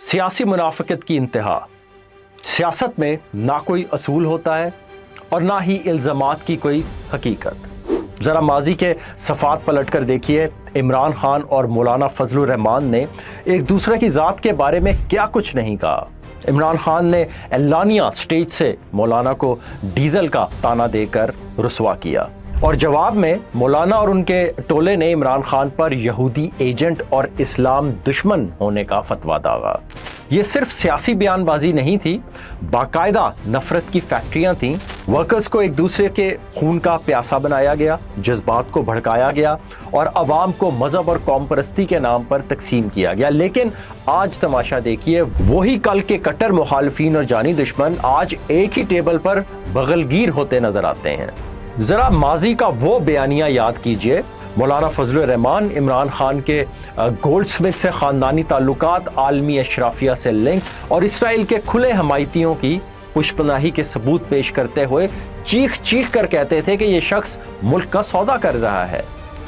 सियासी मुनाफिकत की इंतहा। सियासत में ना कोई असूल होता है और ना ही इल्ज़ामात की कोई हकीकत। ज़रा माजी के सफ़ात पलट कर देखिए, इमरान खान और मौलाना फजलुर रहमान ने एक दूसरे की ज़ात के बारे में क्या कुछ नहीं कहा। इमरान खान ने एलानिया स्टेज से मौलाना को डीजल का ताना देकर रुसवा किया और जवाब में मौलाना और उनके टोले ने इमरान खान पर यहूदी एजेंट और इस्लाम दुश्मन होने का फतवा दागा। ये सिर्फ सियासी बयानबाजी नहीं थी, बाकायदा नफरत की फैक्ट्रियां थीं। वर्कर्स को एक दूसरे के खून का प्यासा बनाया गया, जज्बात को भड़काया गया और अवाम को मजहब और कौम परस्ती के नाम पर तकसीम किया गया। लेकिन आज तमाशा देखिए, वही कल के कट्टर मुखालिफिन और जानी दुश्मन आज एक ही टेबल पर बगलगीर होते नजर आते हैं। जरा माजी का वो बयानिया याद कीजिए, मौलाना फजलुर रहमान इमरान खान के गोल्डस्मिथ से खानदानी ताल्लुकात, आलमी अशराफिया से लिंक और इसराइल के खुले हमायतियों की पुष्पनाही के सबूत पेश करते हुए चीख चीख कर कहते थे कि ये शख्स मुल्क का सौदा कर रहा है।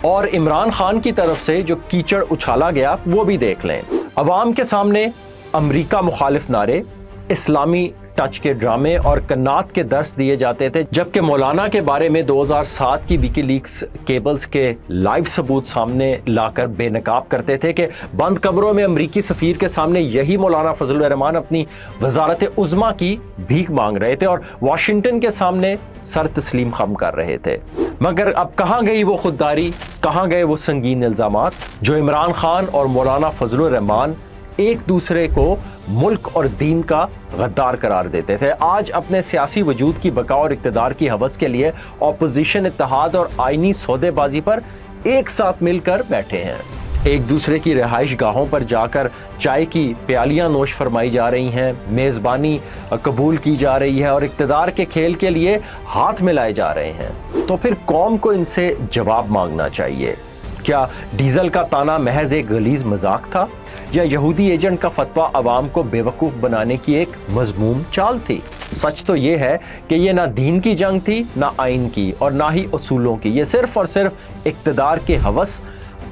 और इमरान खान की तरफ से जो कीचड़ उछाला गया वो भी देख लें। अवाम के सामने अमरीका मुखालिफ नारे, इस्लामी टच के ड्रामे और कन्नात के दर्स दिए जाते थे, जबकि मौलाना के बारे में 2007 की विकीलीक्स केबल्स के लाइव सबूत सामने लाकर बेनकाब करते थे कि बंद कमरों में अमरीकी सफीर के सामने यही मौलाना फजलुर रहमान अपनी वजारत उज़्मा की भीख मांग रहे थे और वाशिंगटन के सामने सर तस्लीम खम कर रहे थे। मगर अब कहाँ गई वो खुददारी, कहाँ गए वो संगीन इल्जामात जो इमरान खान और मौलाना फजलुर रहमान एक दूसरे को मुल्क और दीन का गद्दार करार देते थे। आज अपने सियासी वजूद की बका और इक़्तिदार की हवस के लिए ऑपोजिशन, इत्तेहाद और आईनी सौदेबाजी पर एक साथ मिलकर बैठे हैं। एक दूसरे की रिहाइश गाहों पर जाकर चाय की प्यालियां नोश फरमाई जा रही हैं, मेज़बानी कबूल की जा रही है और इक़्तिदार के खेल के लिए हाथ मिलाए जा रहे हैं। तो फिर कौम को इनसे जवाब मांगना चाहिए। क्या डीजल का ताना महज एक गलीज मजाक था या यहूदी एजेंट का फतवा अवाम को बेवकूफ़ बनाने की एक मजमूम चाल थी? सच तो ये है कि ये ना दीन की जंग थी, ना आइन की और ना ही उसूलों की। ये सिर्फ और सिर्फ इक़्तिदार के हवस,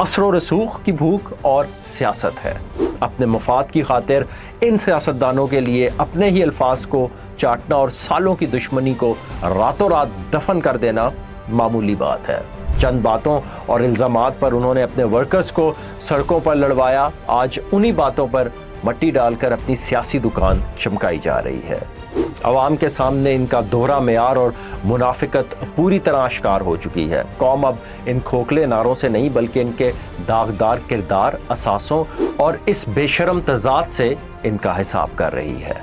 असर रसूख की भूख और सियासत है। अपने मफाद की खातिर इन सियासतदानों के लिए अपने ही अल्फाज को चाटना और सालों की दुश्मनी को रातों रात दफन कर देना मामूली बात है। चंद बातों और इल्ज़ामात पर उन्होंने अपने वर्कर्स को सड़कों पर लड़वाया। आज उन्हीं बातों पर मट्टी डालकर अपनी सियासी दुकान चमकाई जा रही है। अवाम के सामने इनका दोहरा मेयार और मुनाफिकत पूरी तरह आश्कार हो चुकी है। कौम अब इन खोखले नारों से नहीं बल्कि इनके दागदार किरदार, असासों और इस बेशरम तज़ाद से इनका हिसाब कर रही है।